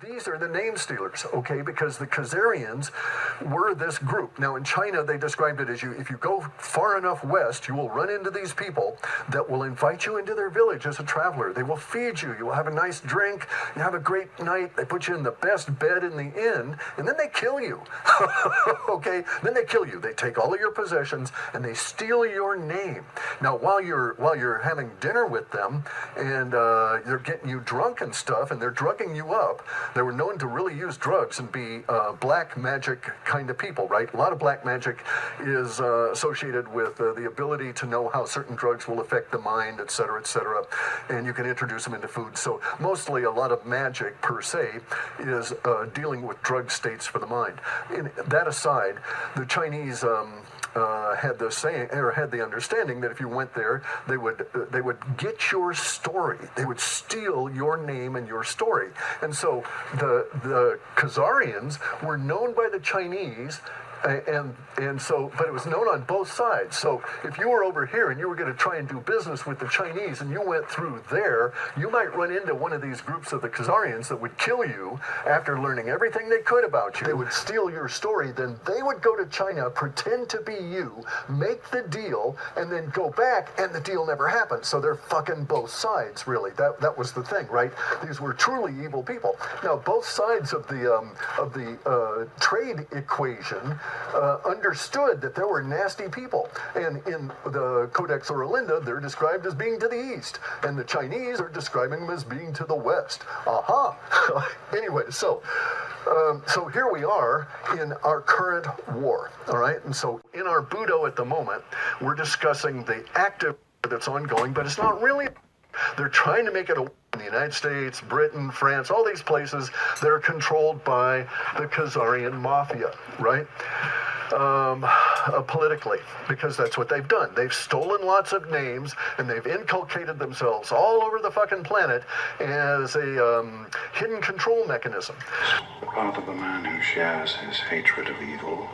These are the name stealers, okay? Because the Khazarians were this group. Now in China, they described it as if you go far enough west, you will run into these people that will invite you into their village as a traveler. They will feed you. You will have a nice drink. You have a great night. They put you in the best bed in the inn, and then they kill you, okay? Then they kill you. They take all of your possessions and they steal your name. Now while you're having dinner with them and they're getting you drunk and stuff, and they're drugging you up. They were known to really use drugs and be black magic kind of people, right? A lot of black magic is associated with the ability to know how certain drugs will affect the mind, et cetera, and you can introduce them into food. So mostly a lot of magic per se is dealing with drug states for the mind. That aside, the Chinese had the understanding that if you went there, they would get your story. They would steal your name and your story. And so the Khazarians were known by the Chinese. And so, but it was known on both sides. So if you were over here and you were going to try and do business with the Chinese and you went through there, you might run into one of these groups of the Khazarians that would kill you after learning everything they could about you. They would steal your story. Then they would go to China, pretend to be you, make the deal, and then go back, and the deal never happened. So they're fucking both sides, really. That was the thing, right? These were truly evil people. Now, both sides of the trade equation understood that there were nasty people. And in the Codex Oralinda, they're described as being to the east. And the Chinese are describing them as being to the west. Aha! Anyway, so here we are in our current war, all right? And so in our Budo at the moment, we're discussing the active that's ongoing, but it's not really. They're trying to make it a in the United States, Britain, France, all these places that are controlled by the Khazarian mafia, right? Politically, because that's what they've done. They've stolen lots of names and they've inculcated themselves all over the fucking planet as a hidden control mechanism. The path of a man who shares his hatred of evil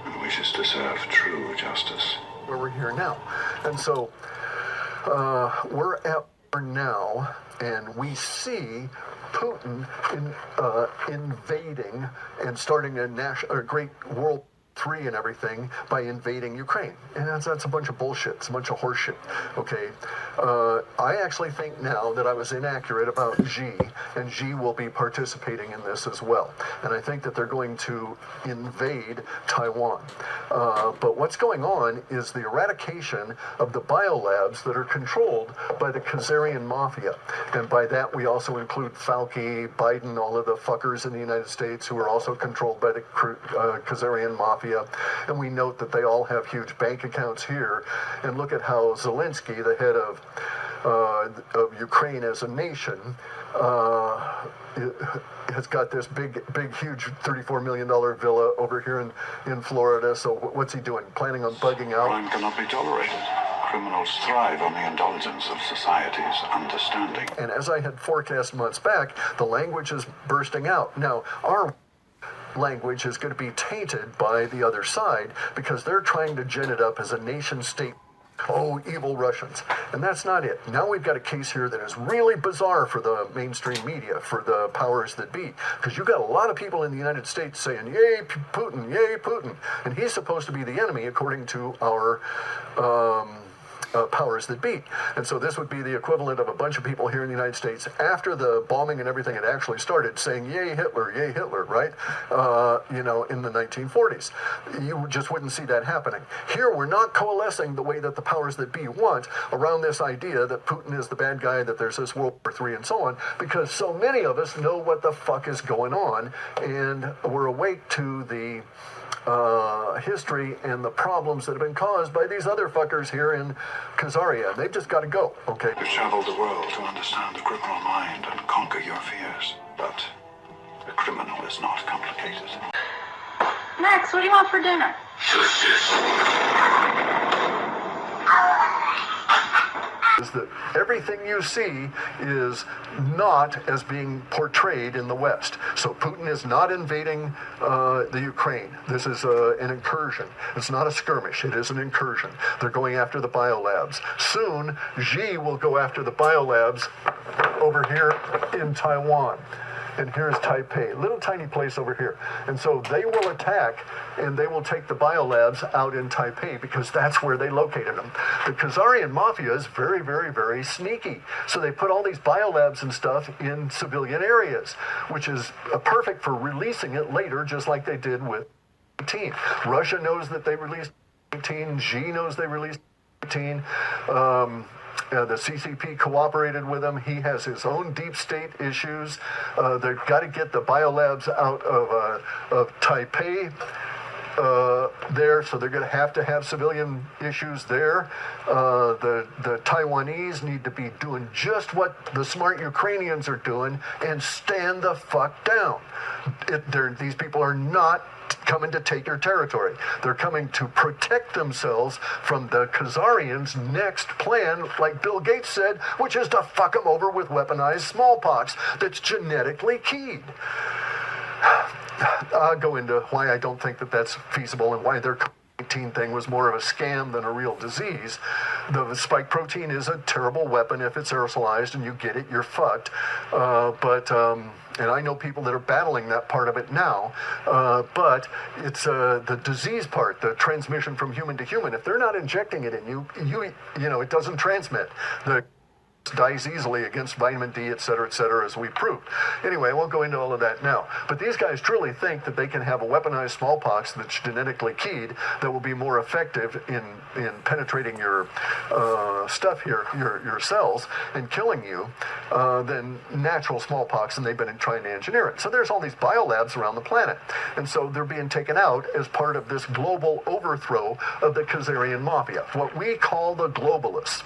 and wishes to serve true justice. Where we're here now. And so we're at now, and we see Putin invading and starting a great World III and everything by invading Ukraine. And that's a bunch of bullshit. It's a bunch of horseshit. Okay? I actually think now that I was inaccurate about Xi, and Xi will be participating in this as well. And I think that they're going to invade Taiwan. But what's going on is the eradication of the biolabs that are controlled by the Khazarian mafia. And by that, we also include Fauci, Biden, all of the fuckers in the United States who are also controlled by the Khazarian mafia. And we note that they all have huge bank accounts here. And look at how Zelensky, the head of Ukraine as a nation, has got this big, huge $34 million villa over here in Florida. So what's he doing? Planning on bugging out? Crime cannot be tolerated. Criminals thrive on the indulgence of society's understanding. And as I had forecast months back, the language is bursting out. Now, our language is going to be tainted by the other side because they're trying to gin it up as a nation state. Oh, evil Russians. And that's not it. Now we've got a case here that is really bizarre for the mainstream media, for the powers that be. Because you've got a lot of people in the United States saying, yay, Putin, yay, Putin. And he's supposed to be the enemy according to our powers that be. And so this would be the equivalent of a bunch of people here in the United States after the bombing and everything had actually started saying, yay Hitler, right? In the 1940s. You just wouldn't see that happening. Here we're not coalescing the way that the powers that be want around this idea that Putin is the bad guy, that there's this World War III and so on, because so many of us know what the fuck is going on, and we're awake to the history and the problems that have been caused by these other fuckers here in Khazaria. They've just got to go, okay? You've traveled the world to understand the criminal mind and conquer your fears. But a criminal is not complicated. Max, what do you want for dinner? Is that everything you see is not as being portrayed in the West. So Putin is not invading the Ukraine. This is an incursion. It's not a skirmish. It is an incursion. They're going after the biolabs. Soon, Xi will go after the biolabs over here in Taiwan. and here's Taipei, little tiny place over here. And so they will attack, and they will take the biolabs out in Taipei because that's where they located them. The Khazarian mafia is very, very, very sneaky. So they put all these biolabs and stuff in civilian areas, which is perfect for releasing it later, just like they did with 18. Russia knows that they released 18. Xi knows they released 18. The CCP cooperated with him. He has his own deep state issues. They've got to get the biolabs out of Taipei there, so they're going to have civilian issues there. The Taiwanese need to be doing just what the smart Ukrainians are doing and stand the fuck down. These people are not coming to take your territory. They're coming to protect themselves from the Khazarians' next plan, like Bill Gates said, which is to fuck them over with weaponized smallpox that's genetically keyed. I'll go into why I don't think that that's feasible and why their COVID-19 thing was more of a scam than a real disease. The spike protein is a terrible weapon if it's aerosolized and you get it, you're fucked. And I know people that are battling that part of it now, but it's the disease part, the transmission from human to human. If they're not injecting it in you know, it doesn't transmit. The dies easily against vitamin D, et cetera, as we proved. Anyway, I won't go into all of that now. But these guys truly think that they can have a weaponized smallpox that's genetically keyed that will be more effective in penetrating your stuff here, your cells, and killing you than natural smallpox, and they've been trying to engineer it. So there's all these biolabs around the planet. And so they're being taken out as part of this global overthrow of the Khazarian mafia, what we call the globalists.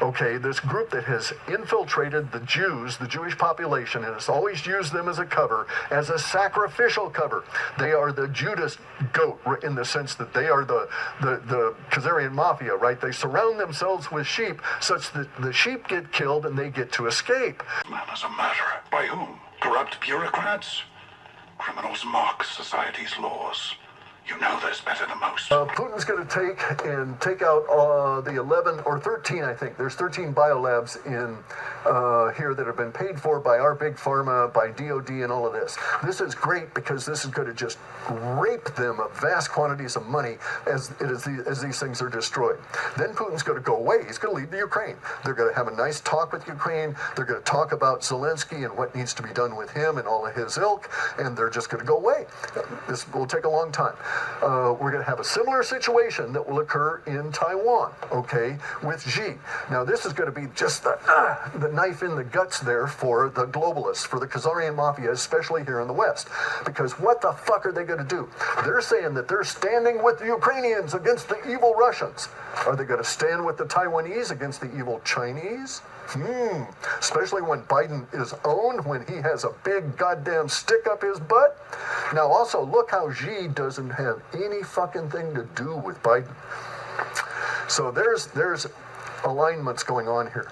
Okay, this group that has infiltrated the Jews, the Jewish population, and has always used them as a cover, as a sacrificial cover. They are the Judas goat in the sense that they are the Khazarian mafia, right? They surround themselves with sheep such that the sheep get killed and they get to escape. Man is a murderer. By whom? Corrupt bureaucrats? Criminals mock society's laws. You know this better than most. Putin's going to take out the 11 or 13, I think. There's 13 biolabs in here that have been paid for by our big pharma, by DOD, and all of this. This is great because this is going to just rape them of vast quantities of money as these things are destroyed. Then Putin's going to go away. He's going to leave the Ukraine. They're going to have a nice talk with Ukraine. They're going to talk about Zelensky and what needs to be done with him and all of his ilk, and they're just going to go away. This will take a long time. We're going to have a similar situation that will occur in Taiwan, okay, with Xi. Now, this is going to be just the knife in the guts there for the globalists, for the Khazarian mafia, especially here in the West. Because what the fuck are they going to do? They're saying that they're standing with the Ukrainians against the evil Russians. Are they going to stand with the Taiwanese against the evil Chinese? Especially when Biden is owned, when he has a big goddamn stick up his butt. Now also, look how Xi doesn't have any fucking thing to do with Biden. So there's alignments going on here.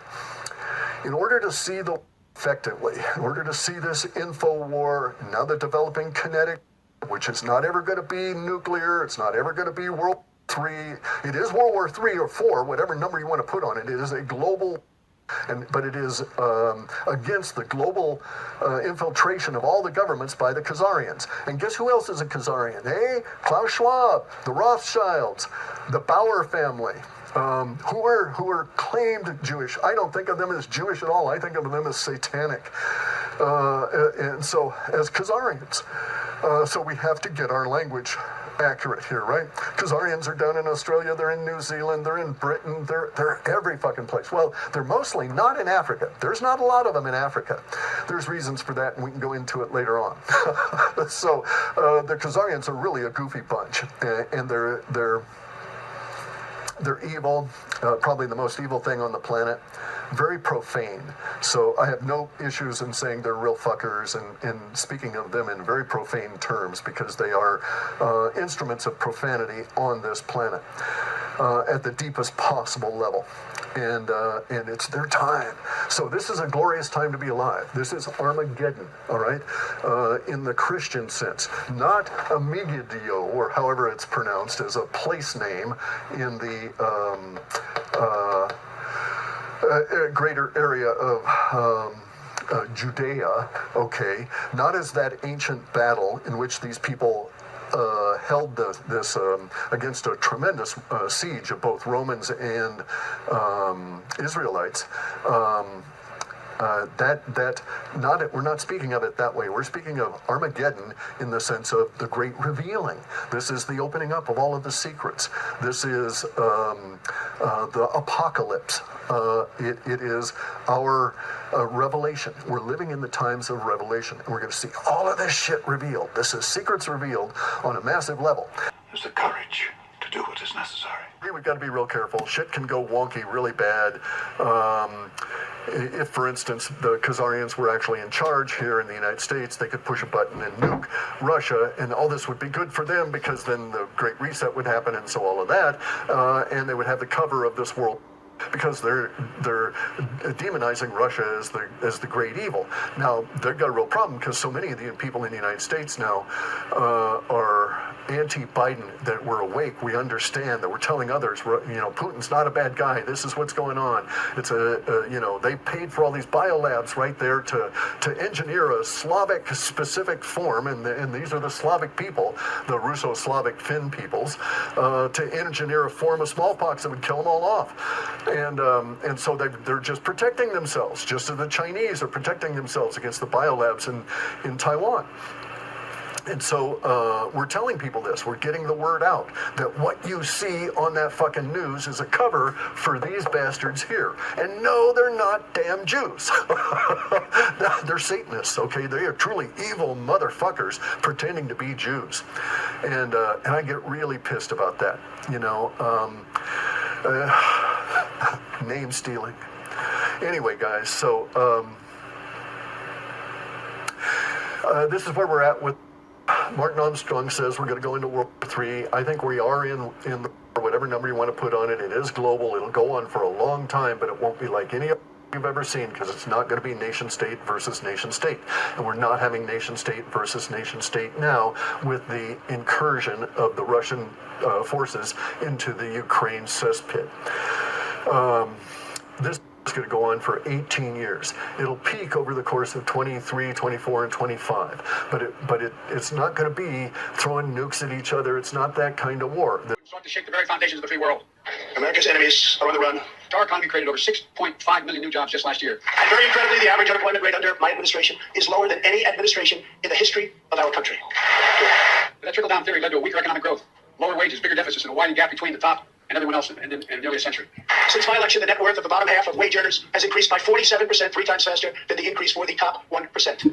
In order to see the effectively, in order to see this info war, now the developing kinetic, which is not ever going to be nuclear, it's not ever going to be World War III. It is World War III or IV, whatever number you want to put on it. It is a global. But it is against the global infiltration of all the governments by the Khazarians. And guess who else is a Khazarian? Klaus Schwab, the Rothschilds, the Bauer family, who are claimed Jewish. I don't think of them as Jewish at all. I think of them as satanic. And so, as Khazarians. So we have to get our language accurate here, right? Khazarians are down in Australia, they're in New Zealand, they're in Britain, they're every fucking place. Well, they're mostly not in Africa. There's not a lot of them in Africa. There's reasons for that, and we can go into it later on. So the Khazarians are really a goofy bunch, and they're evil, probably the most evil thing on the planet. Very profane. So I have no issues in saying they're real fuckers and speaking of them in very profane terms because they are instruments of profanity on this planet at the deepest possible level. And it's their time. So this is a glorious time to be alive. This is Armageddon, all right, in the Christian sense. Not Amigadio, or however it's pronounced, as a place name in the greater area of Judea, okay, not as that ancient battle in which these people held this against a tremendous siege of both Romans and Israelites. We're not speaking of it that way. We're speaking of Armageddon in the sense of the great revealing. This is the opening up of all of the secrets. This is the apocalypse. It is our revelation. We're living in the times of revelation, and we're going to see all of this shit revealed. This is secrets revealed on a massive level. There's the courage to do what is necessary. We've got to be real careful. Shit can go wonky really bad. If, for instance, the Khazarians were actually in charge here in the United States, they could push a button and nuke Russia, and all this would be good for them because then the Great Reset would happen, and so all of that, and they would have the cover of this world. Because they're demonizing Russia as the great evil. Now they've got a real problem because so many of the people in the United States now are anti-Biden. That we're awake, we understand that we're telling others, Putin's not a bad guy. This is what's going on. It's they paid for all these biolabs right there to engineer a Slavic specific form, and these are the Slavic people, the Russo-Slavic Finn peoples, to engineer a form of smallpox that would kill them all off. And so they're just protecting themselves, just as the Chinese are protecting themselves against the biolabs in Taiwan. And so we're telling people this. We're getting the word out that what you see on that fucking news is a cover for these bastards here. And no, they're not damn Jews. They're Satanists, okay? They are truly evil motherfuckers pretending to be Jews. And I get really pissed about that, name stealing. Anyway, guys, so this is where we're at with Martin Armstrong says we're going to go into World War III. I think we are in the, whatever number you want to put on it. It is global. It'll go on for a long time, but it won't be like any you've ever seen because it's not going to be nation state versus nation state. And we're not having nation state versus nation state now with the incursion of the Russian forces into the Ukraine cesspit. This is going to go on for 18 years. It'll peak over the course of 23, 24, and 25. But it's not going to be throwing nukes at each other. It's not that kind of war. Sought to shake the very foundations of the free world. America's enemies are on the run. Our economy created over 6.5 million new jobs just last year. And very incredibly, the average unemployment rate under my administration is lower than any administration in the history of our country. But that trickle-down theory led to a weaker economic growth, lower wages, bigger deficits, and a widening gap between the top and everyone else in nearly a century. Since my election, the net worth of the bottom half of wage earners has increased by 47%, 3 times faster than the increase for the top 1%.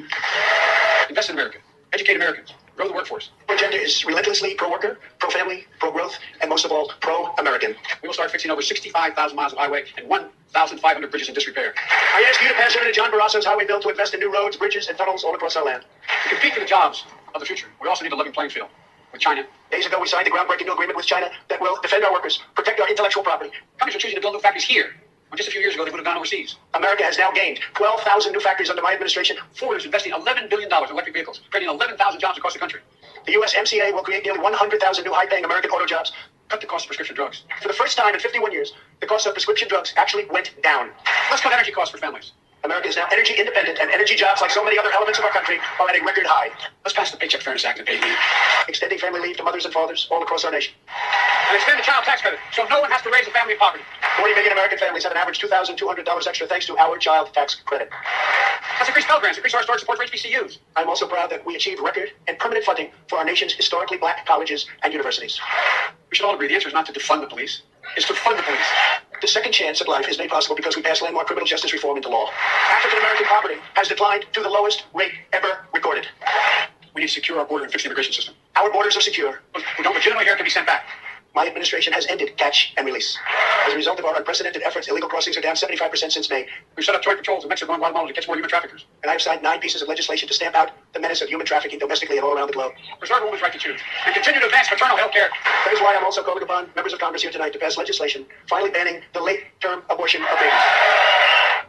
Invest in America. Educate Americans. Grow the workforce. Our agenda is relentlessly pro-worker, pro-family, pro-growth, and most of all, pro-American. We will start fixing over 65,000 miles of highway and 1,500 bridges in disrepair. I ask you to pass Senator John Barrasso's highway bill to invest in new roads, bridges, and tunnels all across our land. To compete for the jobs of the future, we also need a level playing field with China. Days ago, we signed the groundbreaking new agreement with China that will defend our workers, protect our intellectual property. Companies are choosing to build new factories here, when just a few years ago they would have gone overseas. America has now gained 12,000 new factories under my administration. Ford is investing $11 billion in electric vehicles, creating 11,000 jobs across the country. The USMCA will create nearly 100,000 new high-paying American auto jobs. Cut the cost of prescription drugs. For the first time in 51 years, the cost of prescription drugs actually went down. Let's cut energy costs for families. America is now energy independent, and energy jobs, like so many other elements of our country, are at a record high. Let's pass the Paycheck Fairness Act and pay leave. Extending family leave to mothers and fathers all across our nation. And extend the child tax credit so no one has to raise a family in poverty. 40 million American families have an average $2,200 extra thanks to our child tax credit. Let's increase Pell Grants, increase our historic support for HBCUs. I'm also proud that we achieved record and permanent funding for our nation's historically black colleges and universities. We should all agree the answer is not to defund the police, it's to fund the police. The second chance at life is made possible because we passed landmark criminal justice reform into law. African-American poverty has declined to the lowest rate ever recorded. We need to secure our border and fix the immigration system. Our borders are secure. Those who don't legitimately here can be sent back. My administration has ended catch and release. As a result of our unprecedented efforts, illegal crossings are down 75% since May. We've set up joint patrols in Mexico and Guatemala to catch more human traffickers. And I have signed 9 pieces of legislation to stamp out the menace of human trafficking domestically and all around the globe. Preserve a woman's right to choose. And continue to advance maternal health care. That is why I'm also calling upon members of Congress here tonight to pass legislation finally banning the late-term abortion of babies.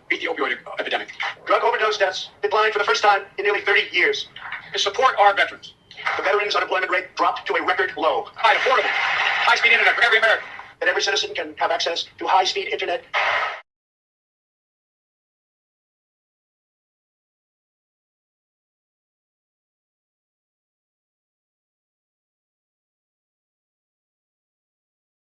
Beat the opioid epidemic. Drug overdose deaths declined for the first time in nearly 30 years. To support our veterans. The veterans' unemployment rate dropped to a record low. Affordable, high-speed internet for every American. That every citizen can have access to high-speed internet